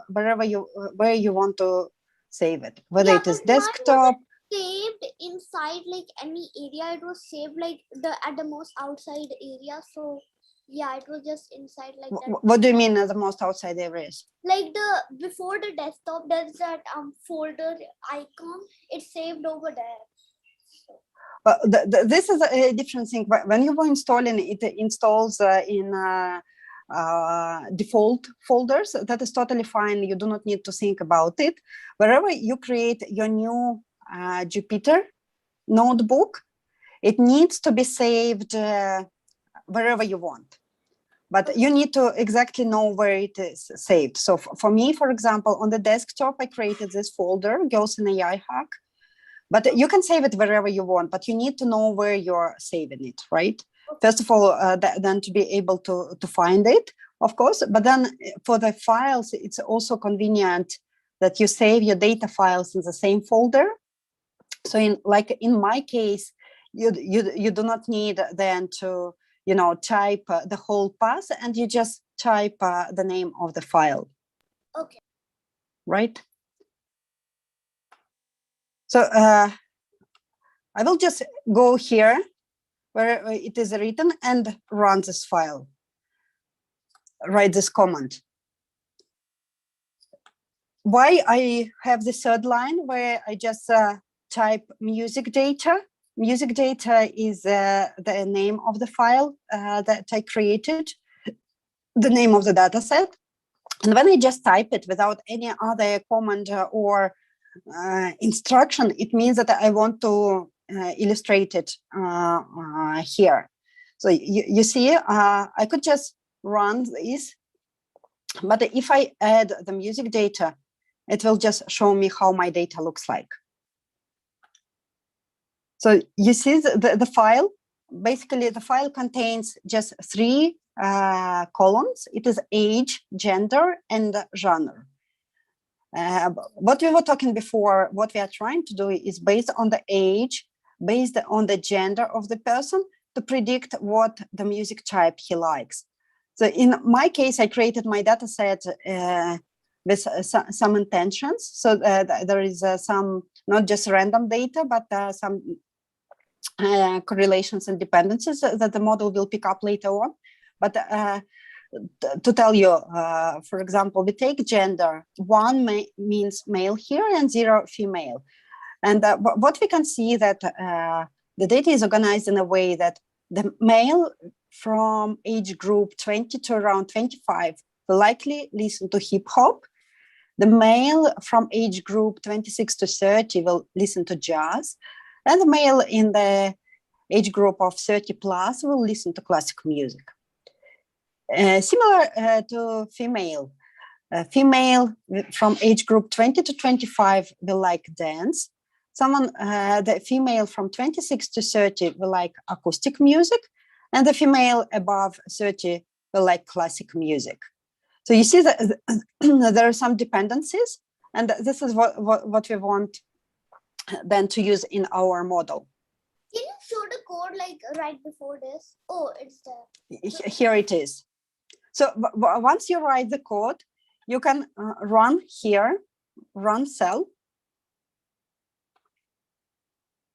where you want to save it, whether it is desktop. Saved inside like any area. It was saved like at the most outside area. So yeah, it was just inside like that. What do you mean the most outside areas? Like before the desktop, there's that folder icon. It's saved over there. This is a different thing. When you were installing it, installs in default folders. That is totally fine. You do not need to think about it. Wherever you create your new Jupyter notebook, it needs to be saved wherever you want. But you need to exactly know where it is saved. So for me, for example, on the desktop, I created this folder, Girls in AI Hack. But you can save it wherever you want, but you need to know where you're saving it, right? First of all, then to be able to find it, of course. But then for the files, it's also convenient that you save your data files in the same folder. So in my case, you do not need then to type the whole path, and you just type the name of the file. Okay. Right. So I will just go here where it is written and run this file. Write this command. Why I have the third line where I just type music data. Music data is the name of the file that I created, the name of the data set. And when I just type it without any other command or instruction, it means that I want to illustrate it here. So you see, I could just run this, but if I add the music data, it will just show me how my data looks like. So you see the file, basically the file contains just 3 columns. It is age, gender, and genre. What we were talking before, what we are trying to do is based on the age, based on the gender of the person, to predict what the music type he likes. So in my case, I created my data set with some intentions. So there is some, not just random data, but some correlations and dependencies that the model will pick up later on. But to tell you, for example, we take gender, 1 means male here and 0 female. And what we can see that the data is organized in a way that the male from age group 20 to around 25 will likely listen to hip hop. The male from age group 26 to 30 will listen to jazz. And the male in the age group of 30 plus will listen to classical music. Similar to female. Female from age group 20 to 25 will like dance. The female from 26 to 30 will like acoustic music, and the female above 30 will like classic music. So you see that there are some dependencies, and this is what we want then to use in our model. Can you show the code like right before this? Oh, it's there. Here it is. So once you write the code, you can run here, run cell,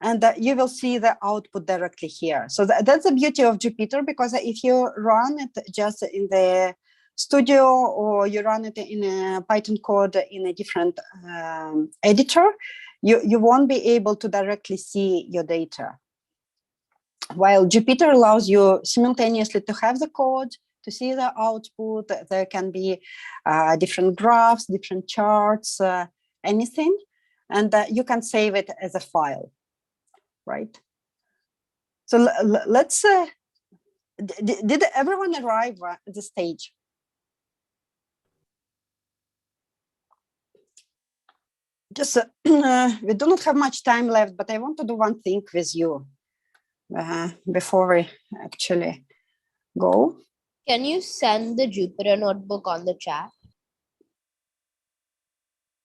and you will see the output directly here. So that's the beauty of Jupyter, because if you run it just in the studio or you run it in a Python code in a different editor, you won't be able to directly see your data. While Jupyter allows you simultaneously to have the code, to see the output, there can be different graphs, different charts, anything, and you can save it as a file, right? So let's, did everyone arrive at the stage? Just, we do not have much time left, but I want to do one thing with you before we actually go. Can you send the Jupyter notebook on the chat?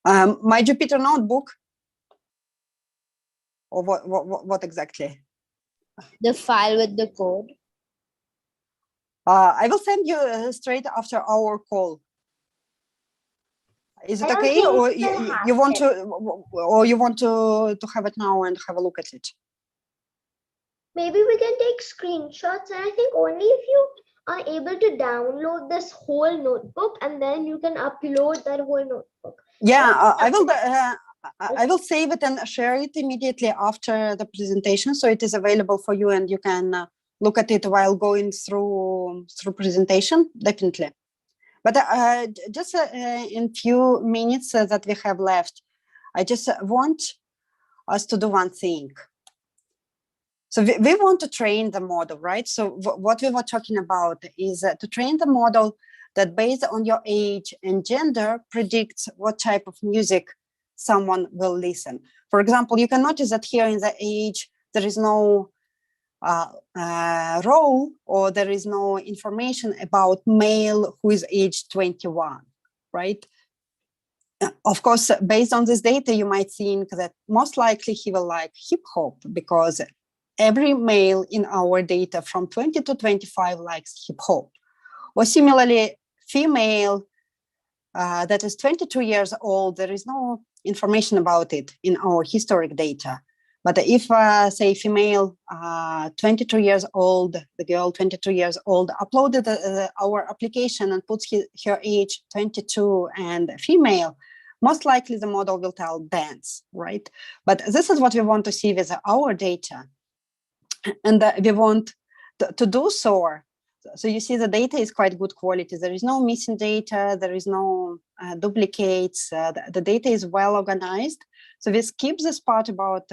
My Jupyter notebook, or what exactly? the file with the code? I will send you straight after our call. Is it okay, or you want to have it now and have a look at it? Maybe we can take screenshots, and I think only if you are able to download this whole notebook, and then you can upload that whole notebook. Yeah, I will save it and share it immediately after the presentation, so it is available for you, and you can look at it while going through presentation, definitely. But just in few minutes that we have left, I just want us to do one thing. So we want to train the model, right? So what we were talking about is to train the model that based on your age and gender predicts what type of music someone will listen. For example, you can notice that here in the age, there is no row, or there is no information about male who is age 21, right? Of course, based on this data, you might think that most likely he will like hip hop, because every male in our data from 20 to 25 likes hip hop. Or similarly, female that is 22 years old, there is no information about it in our historic data. But if, say, female 22 years old, the girl 22 years old, uploaded our application and puts her age 22 and female, most likely the model will tell dance, right? But this is what we want to see with our data. And we want to do so. So you see the data is quite good quality. There is no missing data. There is no duplicates. The data is well organized. So we skip this part about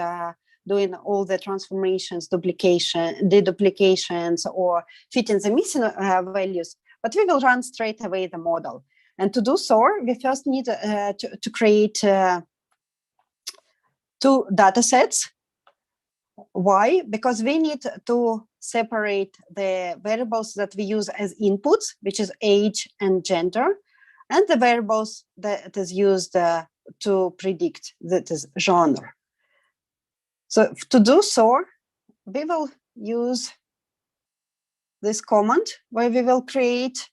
doing all the transformations, deduplications, or fitting the missing values. But we will run straight away the model. And to do so, we first need to create 2 data sets. Why? Because we need to separate the variables that we use as inputs, which is age and gender, and the variables that is used to predict, that is genre. So to do so, we will use this command where we will create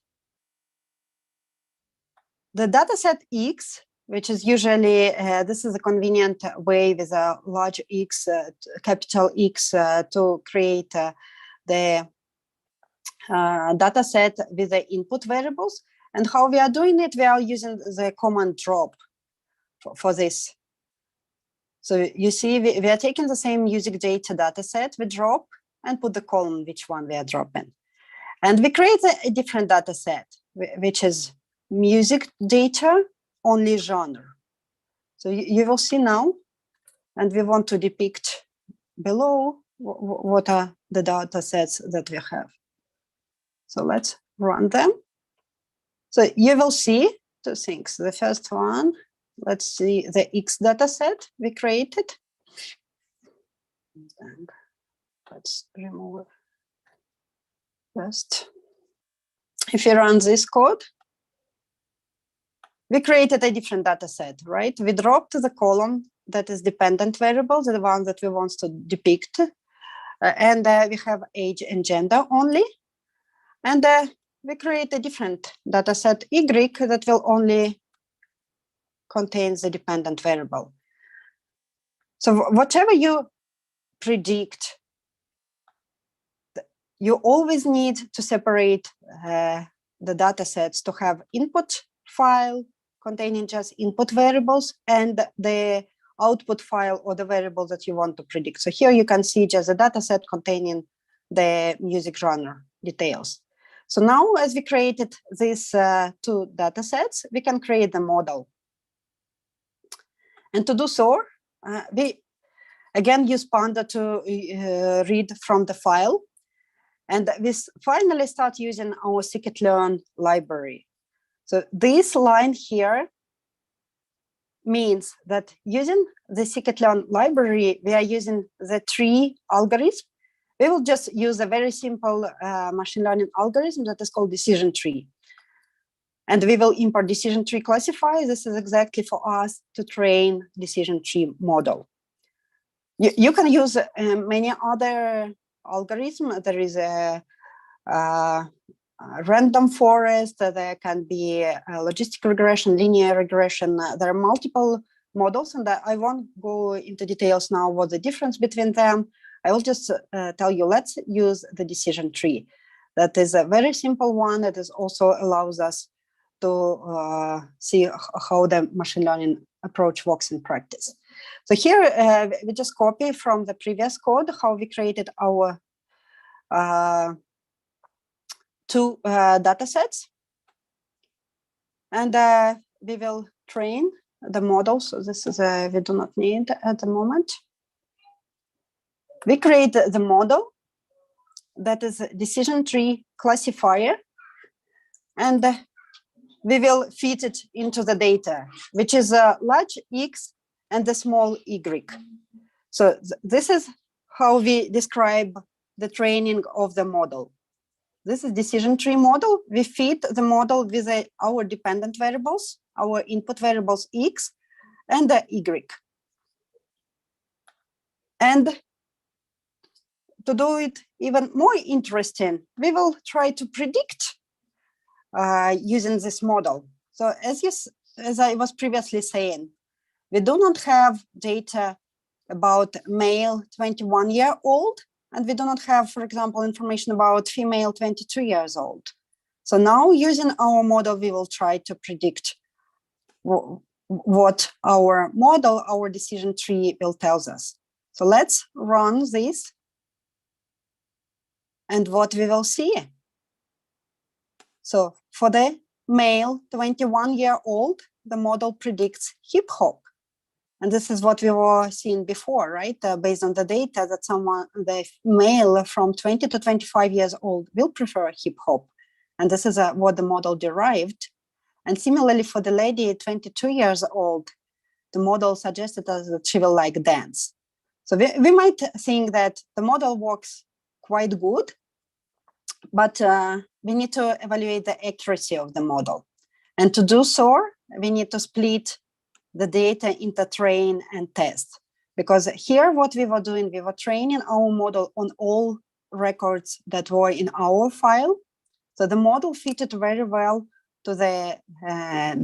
the dataset X, which is usually, this is a convenient way with a large X, capital X, to create the dataset with the input variables. And how we are doing it, we are using the command drop for this. So you see, we are taking the same music data dataset, we drop and put the column which one we are dropping. And we create a different dataset, which is music data, only genre. So you will see now, and we want to depict below what are the data sets that we have. So let's run them. So you will see 2 things. The first one, let's see the X data set we created. And let's remove first. If you run this code, we created a different data set, right? We dropped the column that is dependent variables, the one that we want to depict. And we have age and gender only. And we create a different data set Y that will only contain the dependent variable. So whatever you predict, you always need to separate the data sets to have input file containing just input variables and the output file or the variable that you want to predict. So here you can see just a data set containing the music genre details. So now as we created these 2 data sets, we can create the model. And to do so, we again use Panda to read from the file. And we finally start using our scikit-learn library. So this line here means that using the scikit-learn library, we are using the tree algorithm. We will just use a very simple machine learning algorithm that is called decision tree. And we will import decision tree classifier. This is exactly for us to train decision tree model. You can use many other algorithm. There is a random forest, there can be a logistic regression, linear regression. There are multiple models, and I won't go into details now what the difference between them. I will just tell you, let's use the decision tree. That is a very simple one that is also allows us to see how the machine learning approach works in practice. So here we just copy from the previous code how we created our two data sets, and we will train the model. So this is we do not need at the moment. We create the model that is a decision tree classifier, and we will feed it into the data, which is a large X and a small y. So this is how we describe the training of the model. This is decision tree model. We feed the model with our dependent variables, our input variables X and Y. And to do it even more interesting, we will try to predict using this model. So as I was previously saying, we do not have data about male 21-year-old, and we do not have, for example, information about female 22 years old. So now using our model, we will try to predict what our model, our decision tree will tell us. So let's run this. And what we will see. So for the male 21-year-old, the model predicts hip hop. And this is what we were seeing before, right? Based on the data that the male from 20 to 25 years old will prefer hip hop. And this is what the model derived. And similarly for the lady 22 years old, the model suggested us that she will like dance. So we might think that the model works quite good, but we need to evaluate the accuracy of the model. And to do so, we need to split the data into train and test. Because here what we were doing, we were training our model on all records that were in our file. So the model fitted very well to the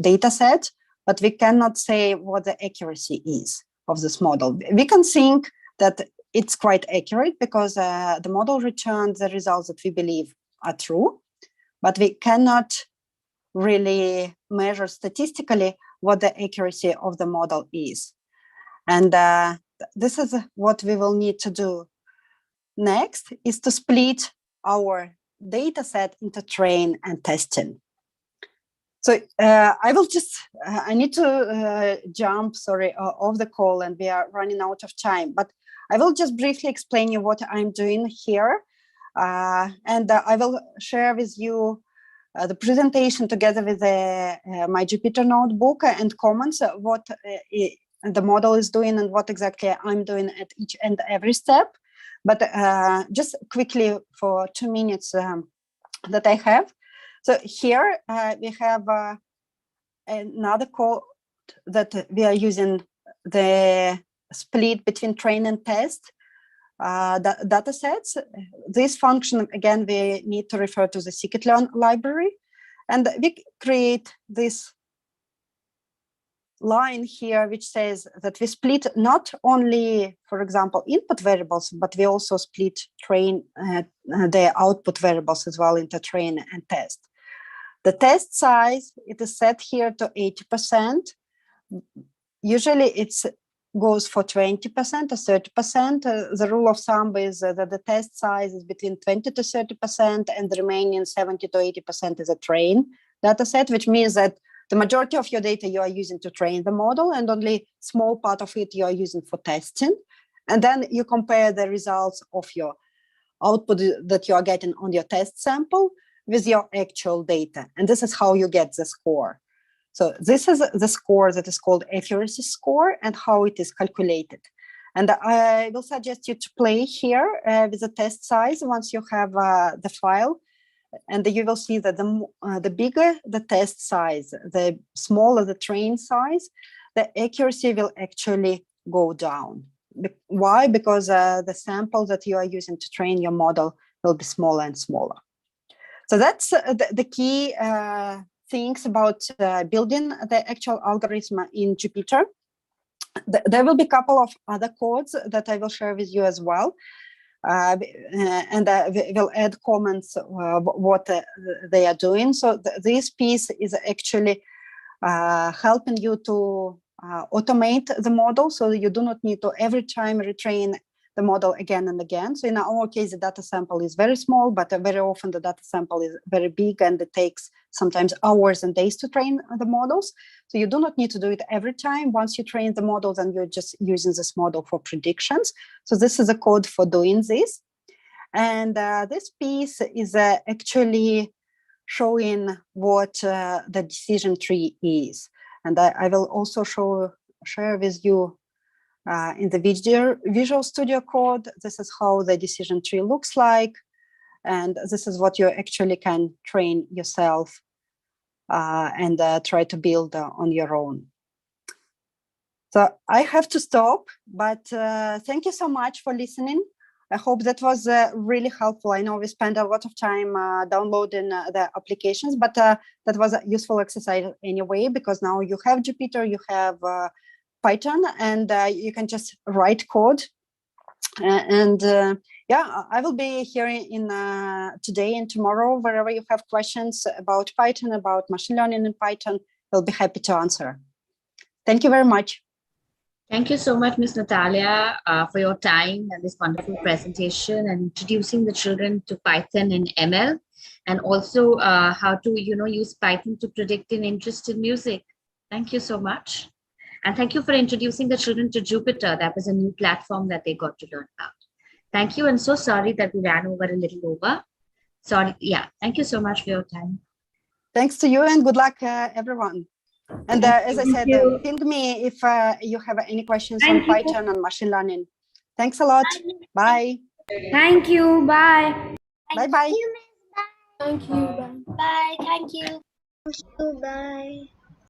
data set, but we cannot say what the accuracy is of this model. We can think that it's quite accurate because the model returns the results that we believe are true, but we cannot really measure statistically what the accuracy of the model is. And this is what we will need to do next, is to split our data set into train and testing. So I need to jump, off the call, and we are running out of time, but I will just briefly explain you what I'm doing here. And I will share with you the presentation together with my Jupyter notebook and comments what the model is doing and what exactly I'm doing at each and every step. But just quickly for 2 minutes that I have. So here we have another code that we are using the split between train and test data sets. This function, again, we need to refer to the scikit-learn library. And we create this line here, which says that we split not only, for example, input variables, but we also split train the output variables as well into train and test. The test size, it is set here to 80%. Usually it's goes for 20% or 30%. The rule of thumb is that the test size is between 20 to 30%, and the remaining 70 to 80% is a train data set, which means that the majority of your data you are using to train the model, and only small part of it you are using for testing. And then you compare the results of your output that you are getting on your test sample with your actual data. And this is how you get the score. So this is the score that is called accuracy score and how it is calculated. And I will suggest you to play here with the test size once you have the file. And you will see that the bigger the test size, the smaller the train size, the accuracy will actually go down. Why? Because the sample that you are using to train your model will be smaller and smaller. So that's the key things about building the actual algorithm in Jupyter. There will be a couple of other codes that I will share with you as well. And we'll add comments what they are doing. So this piece is actually helping you to automate the model, so you do not need to every time retrain the model again and again. So in our case, the data sample is very small, but very often the data sample is very big and it takes sometimes hours and days to train the models. So you do not need to do it every time. Once you train the models and you're just using this model for predictions. So this is a code for doing this. And this piece is actually showing what the decision tree is. And I will also share with you in the Visual Studio Code. This is how the decision tree looks like. And this is what you actually can train yourself and try to build on your own. So I have to stop, but thank you so much for listening. I hope that was really helpful. I know we spent a lot of time downloading the applications, but that was a useful exercise anyway, because now you have Jupyter, you have Python, and you can just write code. Yeah, I will be here in today and tomorrow. Wherever you have questions about Python, about machine learning in Python, I'll be happy to answer. Thank you very much. Thank you so much, Ms. Natalia, for your time and this wonderful presentation and introducing the children to Python and ML, and also how to use Python to predict an interest in music. Thank you so much. And thank you for introducing the children to Jupyter. That was a new platform that they got to learn about. Thank you, and so sorry that we ran over a little over. Sorry. Yeah, thank you so much for your time. Thanks to you, and good luck, everyone. And as I said, ping me if you have any questions on Python and machine learning. Thanks a lot. Bye. Thank you. Bye. Bye-bye. Thank you. Bye. Bye. Thank you. Bye.